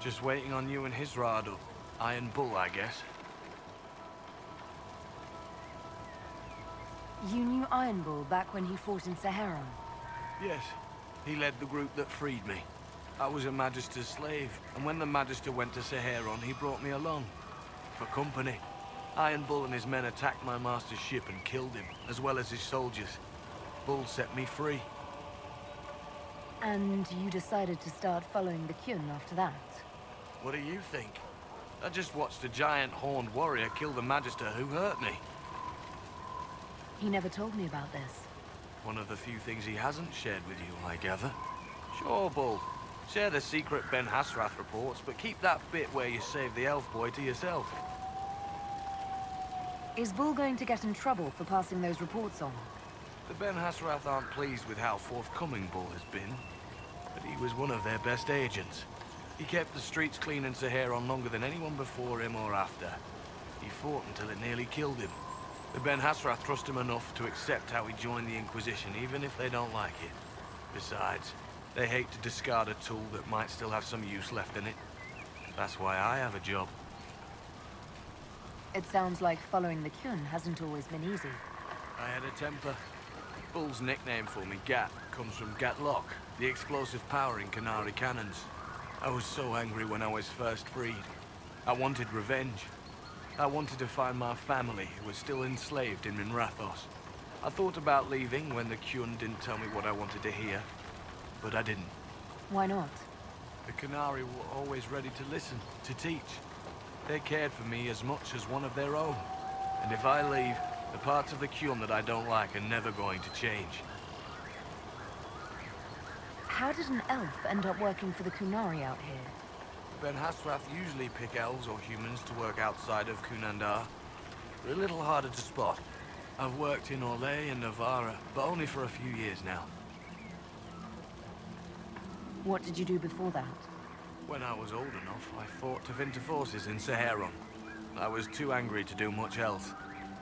Just waiting on you and his Rado. Iron Bull, I guess. You knew Iron Bull back when he fought in Saharan? Yes. He led the group that freed me. I was a Magister's slave, and when the Magister went to Saharan, he brought me along. For company. Iron Bull and his men attacked my master's ship and killed him, as well as his soldiers. Bull set me free. And you decided to start following the Kyun after that? What do you think? I just watched a giant horned warrior kill the Magister who hurt me. He never told me about this. One of the few things he hasn't shared with you, I gather. Sure, Bull. Share the secret Ben Hasrath reports, but keep that bit where you save the elf boy to yourself. Is Bull going to get in trouble for passing those reports on? The Ben Hasrath aren't pleased with how forthcoming Bull has been, but he was one of their best agents. He kept the streets clean in Saharan longer than anyone before him or after. He fought until it nearly killed him. The Ben Hasrath trust him enough to accept how he joined the Inquisition, even if they don't like it. Besides, they hate to discard a tool that might still have some use left in it. That's why I have a job. It sounds like following the Kyun hasn't always been easy. I had a temper. Bull's nickname for me, Gatt, comes from Gatt Lock, the explosive power in Canary cannons. I was so angry when I was first freed. I wanted revenge. I wanted to find my family, who was still enslaved in Minrathos. I thought about leaving when the Kyun didn't tell me what I wanted to hear, but I didn't. Why not? The Canary were always ready to listen, to teach. They cared for me as much as one of their own. And if I leave, the parts of the Kyun that I don't like are never going to change. How did an elf end up working for the Kunari out here? Ben Hasrath usually pick elves or humans to work outside of Kunandar. They're a little harder to spot. I've worked in Orlais and Navarra, but only for a few years now. What did you do before that? When I was old enough, I fought to Vinter forces in Saharan. I was too angry to do much else.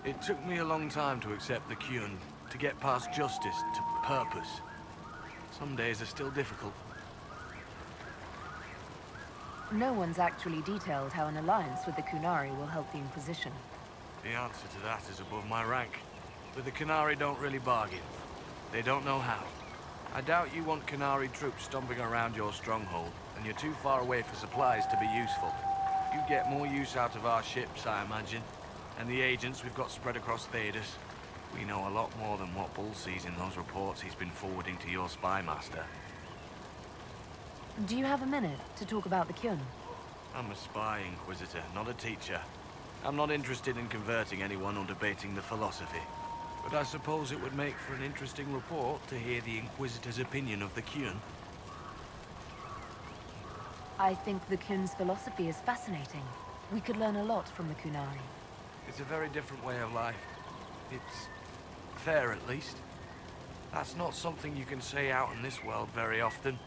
It took me a long time to accept the Kyun, to get past justice, to purpose. Some days are still difficult. No one's actually detailed how an alliance with the Kunari will help the Inquisition. The answer to that is above my rank. But the Canary don't really bargain. They don't know how. I doubt you want Canary troops stomping around your stronghold, and you're too far away for supplies to be useful. You get more use out of our ships, I imagine, and the agents we've got spread across Thedas. We know a lot more than what Bull sees in those reports he's been forwarding to your spy master. Do you have a minute to talk about the Kyun? I'm a spy, Inquisitor, not a teacher. I'm not interested in converting anyone or debating the philosophy. But I suppose it would make for an interesting report to hear the Inquisitor's opinion of the Kyun. I think the Kyun's philosophy is fascinating. We could learn a lot from the Kunari. It's a very different way of life. It's fair, at least. That's not something you can say out in this world very often.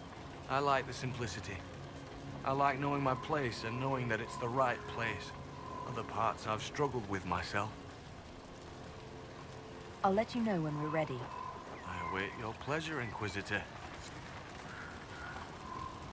I like the simplicity. I like knowing my place and knowing that it's the right place. Other parts I've struggled with myself. I'll let you know when we're ready. I await your pleasure, Inquisitor.